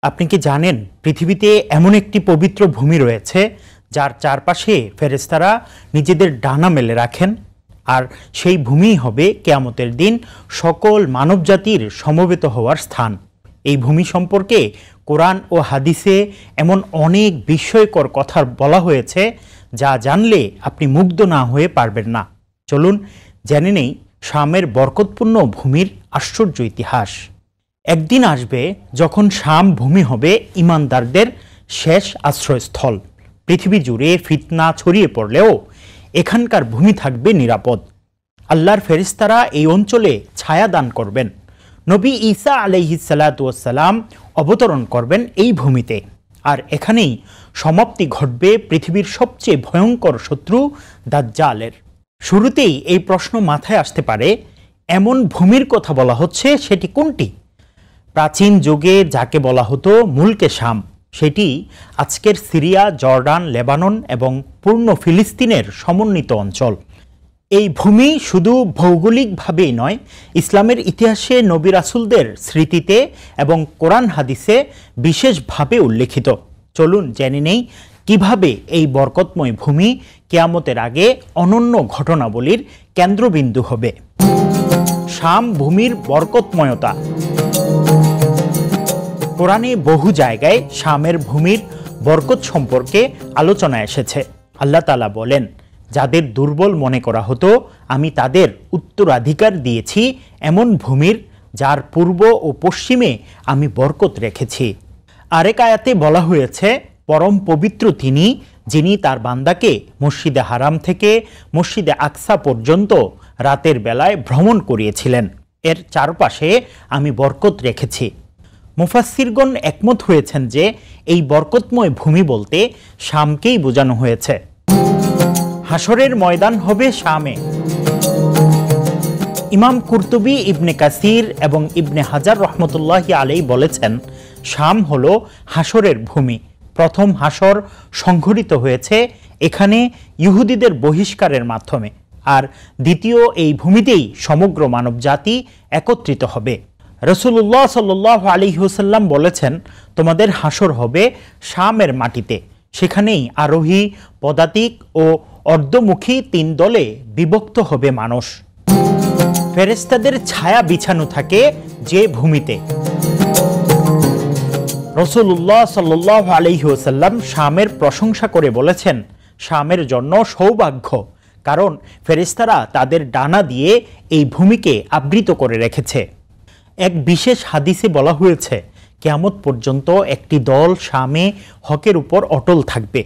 আপনি কি জানেন পৃথিবীতে এমন একটি পবিত্র ভূমি রয়েছে যার চারপাশে ফেরেশতারা নিজেদের ডানা মেলে রাখেন, আর সেই ভূমিই হবে কিয়ামতের দিন সকল মানবজাতির সমবেত হওয়ার স্থান। এই ভূমি সম্পর্কে কোরআন ও হাদিসে এমন অনেক বিস্ময়কর কথা বলা হয়েছে যা জানলে আপনি মুগ্ধ না হয়ে পারবেন না। চলুন জেনে নেই শামের বরকতপূর্ণ ভূমির আশ্চর্য ইতিহাস। একদিন আসবে যখন শাম ভূমি হবে ইমানদারদের শেষ আশ্রয়স্থল। পৃথিবী জুড়ে ফিতনা ছড়িয়ে পড়লেও এখানকার ভূমি থাকবে নিরাপদ। আল্লাহর ফেরেশতারা এই অঞ্চলে ছায়া দান করবেন। নবী ঈসা আলাইহিস সালাতু ওয়াস সালাম অবতরণ করবেন এই ভূমিতে, আর এখানেই সমাপ্তি ঘটবে পৃথিবীর সবচেয়ে ভয়ঙ্কর শত্রু দাজ্জালের। শুরুতেই এই প্রশ্ন মাথায় আসতে পারে, এমন ভূমির কথা বলা হচ্ছে, সেটি কোনটি? প্রাচীন যুগে যাকে বলা হতো মুলকে শাম, সেটি আজকের সিরিয়া, জর্ডান, লেবানন এবং পূর্ণ ফিলিস্তিনের সমন্বিত অঞ্চল। এই ভূমি শুধু ভৌগোলিকভাবেই নয়, ইসলামের ইতিহাসে নবী রাসূলদের স্মৃতিতে এবং কোরআন হাদিসে বিশেষভাবে উল্লেখিত। চলুন জেনে নেই কিভাবে এই বরকতময় ভূমি কিয়ামতের আগে অনন্য ঘটনাবলীর কেন্দ্রবিন্দু হবে। শাম ভূমির বরকতময়তা। কোরআনে বহু জায়গায় শামের ভূমির বরকত সম্পর্কে আলোচনা এসেছে। আল্লাহ তাআলা বলেন, যাদের দুর্বল মনে করা হতো আমি তাদের উত্তরাধিকার দিয়েছি এমন ভূমির যার পূর্ব ও পশ্চিমে আমি বরকত রেখেছি। আরেক আয়াতে বলা হয়েছে, পরম পবিত্র তিনি যিনি তার বান্দাকে মসজিদে হারাম থেকে মসজিদে আকসা পর্যন্ত রাতের বেলায় ভ্রমণ করিয়েছিলেন, এর চারপাশে আমি বরকত রেখেছি। মুফাসসিরগণ একমত হয়েছেন যে এই বরকতময় ভূমি বলতে শামকেই বোঝানো হয়েছে। হাসরের ময়দান হবে শামে। ইমাম কুরতুবী, ইবনে কাসির এবং ইবনে হাজার রহমতুল্লাহি আলাইহি বলেছেন, শাম হলো হাসরের ভূমি। প্রথম হাসর সংঘটিত হয়েছে এখানে ইহুদিদের বহিষ্কারের মাধ্যমে, আর দ্বিতীয় এই ভূমিতেই সমগ্র মানবজাতি একত্রিত হবে। রাসূলুল্লাহ সাল্লাল্লাহু আলাইহি ওয়াসাল্লাম বলেছেন, তোমাদের হাসর হবে শামের মাটিতে। সেখানেই আরোহী, পদাতিক ও অর্ধমুখী তিন দলে বিভক্ত হবে মানুষ। ফেরেশতাদের ছায়া বিছানো থাকে যে ভূমিতে। রাসূলুল্লাহ সাল্লাল্লাহু আলাইহি ওয়াসাল্লাম শামের প্রশংসা করে বলেছেন, শামের জন্য সৌভাগ্য, কারণ ফেরেশতারা তাদের ডানা দিয়ে এই ভূমিকে আবৃত করে রেখেছে। এক বিশেষ হাদিসে বলা হয়েছে, কিয়ামত পর্যন্ত একটি দল শামে হকের উপর অটল থাকবে।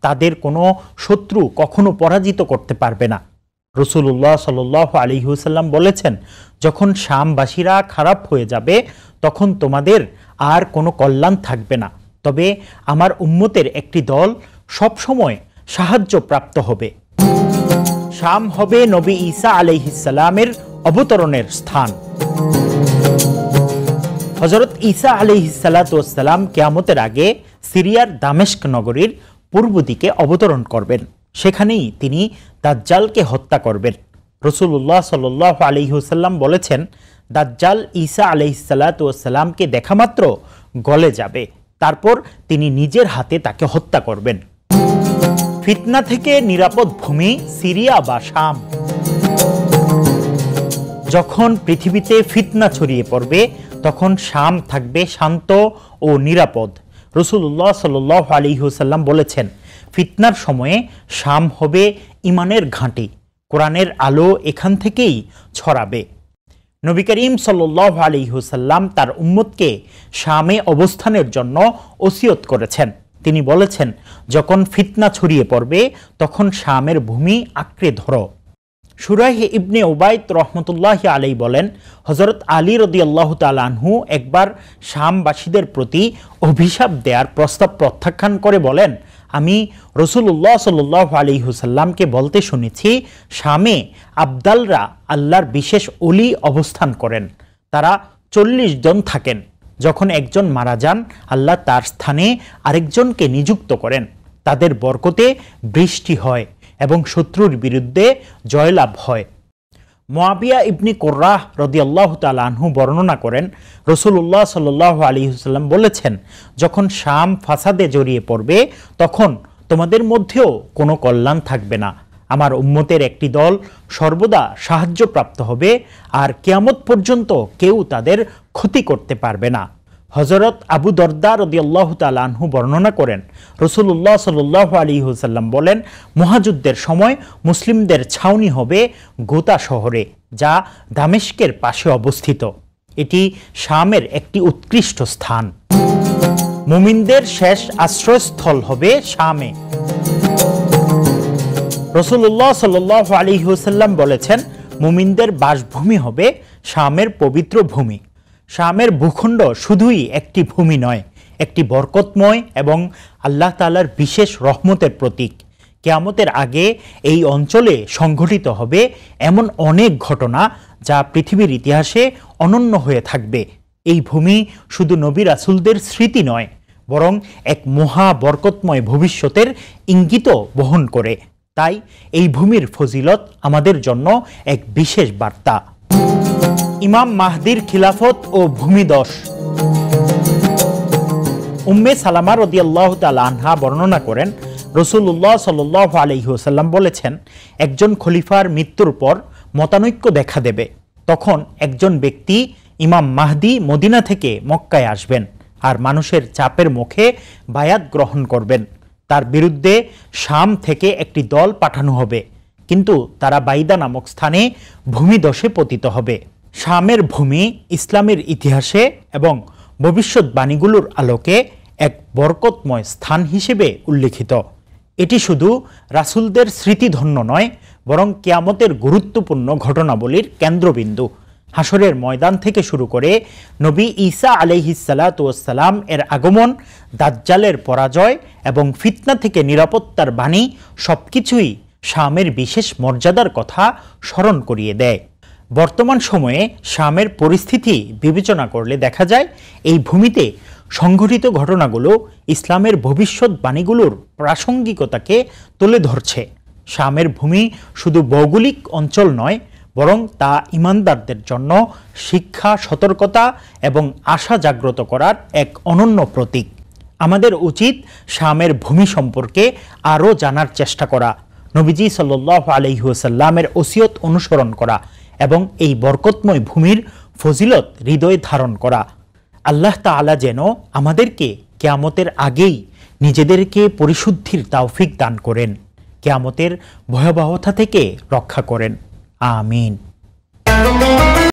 তাদের কোনো শত্রু কখনো পরাজিত করতে পারবে না। রাসূলুল্লাহ সাল্লাল্লাহু আলাইহি ওয়াসাল্লাম বলেছেন, যখন শামবাসীরা খারাপ হয়ে যাবে তখন তোমাদের আর কোনো কল্যাণ থাকবে না, তবে আমার উম্মতের একটি দল সবসময় সাহায্য প্রাপ্ত হবে। শাম হবে নবী ঈসা আলাইহিস সালামের অবতরণের স্থান। হযরত ঈসা আলাইহিস সালাতু ওয়াস সালাম কিয়ামতের আগে সিরিয়ার দামেস্ক নগরীর পূর্ব দিকে অবতরণ করবেন। সেখানেই তিনি দাজ্জালকে হত্যা করবেন। রাসূলুল্লাহ সাল্লাল্লাহু আলাইহি ওয়াসাল্লাম বলেছেন, দাজ্জাল ঈসা আলাইহিস সালাতু ওয়াস সালামকে দেখামাত্র গলে যাবে, তারপর তিনি নিজের হাতে তাকে হত্যা করবেন। ফিতনা থেকে নিরাপদ ভূমি সিরিয়া বা শাম। যখন পৃথিবীতে ফিতনা ছড়িয়ে পড়বে তখন শাম থাকবে শান্ত ও নিরাপদ। রাসূলুল্লাহ সাল্লাল্লাহু আলাইহি ওয়াসাল্লাম বলেছেন, ফিতনার সময়ে শাম হবে ঈমানের ঘাঁটি। কোরআনের আলো এখান থেকেই ছড়াবে। নবী করিম সাল্লাল্লাহু আলাইহি ওয়াসাল্লাম তার উম্মতকে শামে অবস্থানের জন্য ওসিয়ত করেছেন। তিনি বলেছেন, যখন ফিতনা ছড়িয়ে পড়বে তখন শামের ভূমি আঁকড়ে ধরো। শুরাইহ ইবনে উবাইদ রহমতুল্লাহি আলাইহি বলেন, হযরত আলী রাদিয়াল্লাহু তাআলা আনহু একবার শামবাসীদের প্রতি অভিশাপ দেওয়ার প্রস্তাব প্রত্যাখ্যান করে বলেন, আমি রাসূলুল্লাহ সাল্লাল্লাহু আলাইহি ওয়াসাল্লামকে বলতে শুনেছি, শামে আবদালরা আল্লাহর বিশেষ ওলি অবস্থান করেন। তারা 40 জন থাকেন। যখন একজন মারা যান আল্লাহ তার স্থানে আরেকজনকে নিযুক্ত করেন। তাদের বরকতে বৃষ্টি হয় এবং শত্রুর বিরুদ্ধে জয়লাভ হয়। মুআবিয়া ইবনে কুররাহ রাদিয়াল্লাহু তাআলা আনহু বর্ণনা করেন, রাসূলুল্লাহ সাল্লাল্লাহু আলাইহি ওয়াসাল্লাম বলেছেন, যখন শাম ফাসাদে জড়িয়ে পড়বে তখন তোমাদের মধ্যেও কোনো কল্যাণ থাকবে না। আমার উম্মতের একটি দল সর্বদা সাহায্যপ্রাপ্ত হবে আর কিয়ামত পর্যন্ত কেউ তাদের ক্ষতি করতে পারবে না। হযরত আবু দরদা রাদিয়াল্লাহু তাআলা আনহু বর্ণনা করেন, রাসূলুল্লাহ সাল্লাল্লাহু আলাইহি ওয়াসাল্লাম বলেন, মহাযুদ্ধের সময় মুসলিমদের ছাউনি হবে গোতা শহরে, যা দামেস্কের পাশে অবস্থিত। এটি শামের একটি উৎকৃষ্ট স্থান। মুমিনদের শেষ আশ্রয়স্থল হবে শামে। রাসূলুল্লাহ সাল্লাল্লাহু আলাইহি ওয়াসাল্লাম বলেছেন, মুমিনদের বাসভূমি হবে শামের পবিত্র ভূমি। শামের ভূখণ্ড শুধুই একটি ভূমি নয়, একটি বরকতময় এবং আল্লাহ তাআলার বিশেষ রহমতের প্রতীক। কিয়ামতের আগে এই অঞ্চলে সংঘটিত হবে এমন অনেক ঘটনা যা পৃথিবীর ইতিহাসে অনন্য হয়ে থাকবে। এই ভূমি শুধু নবী রাসূলদের স্মৃতি নয়, বরং এক মহা বরকতময় ভবিষ্যতের ইঙ্গিত বহন করে। তাই এই ভূমির ফজিলত আমাদের জন্য এক বিশেষ বার্তা। ইমাম মাহদির খিলাফত ও ভূমিদশ। উম্মে সালামা রাদিয়াল্লাহু তাআলা আনহা বর্ণনা করেন, রাসূলুল্লাহ সাল্লাল্লাহু আলাইহি ওয়াসাল্লাম বলেছেন, একজন খলিফার মৃত্যুর পর মতানৈক্য দেখা দেবে। তখন একজন ব্যক্তি ইমাম মাহদি মদিনা থেকে মক্কায় আসবেন আর মানুষের চাপের মুখে বায়াত গ্রহণ করবেন। তার বিরুদ্ধে শাম থেকে একটি দল পাঠানো হবে, কিন্তু তারা বাইদা নামক স্থানে ভূমিদশে পতিত হবে। শামের ভূমি ইসলামের ইতিহাসে এবং ভবিষ্যৎবাণীগুলোর আলোকে এক বরকতময় স্থান হিসেবে উল্লেখিত। এটি শুধু রাসূলদের স্মৃতিধন্য নয়, বরং কিয়ামতের গুরুত্বপূর্ণ ঘটনাবলীর কেন্দ্রবিন্দু। হাসরের ময়দান থেকে শুরু করে নবী ঈসা আলাইহিস সালাতু ওয়াস সালাম এর আগমন, দাজ্জালের পরাজয় এবং ফিতনা থেকে নিরাপত্তার বাণী সবকিছুই শামের বিশেষ মর্যাদার কথা স্মরণ করিয়ে দেয়। বর্তমান সময়ে শামের পরিস্থিতি বিবেচনা করলে দেখা যায়, এই ভূমিতে সংঘটিত ঘটনাগুলো ইসলামের ভবিষ্যৎবাণীগুলোর প্রাসঙ্গিকতাকে তুলে ধরছে। শামের ভূমি শুধু ভৌগোলিক অঞ্চল নয়, বরং তা ঈমানদারদের জন্য শিক্ষা, সতর্কতা এবং আশা জাগ্রত করার এক অনন্য প্রতীক। আমাদের উচিত শামের ভূমি সম্পর্কে আরও জানার চেষ্টা করা, নবীজি সাল্লাল্লাহু আলাইহি ওয়াসাল্লামের ওসিয়ত অনুসরণ করা এবং এই বরকতময় ভূমির ফজিলত হৃদয়ে ধারণ করা। আল্লাহ তাআলা যেন আমাদেরকে কিয়ামতের আগেই নিজেদেরকে পরিশুদ্ধির তৌফিক দান করেন, কিয়ামতের ভয়াবহতা থেকে রক্ষা করেন। আমিন।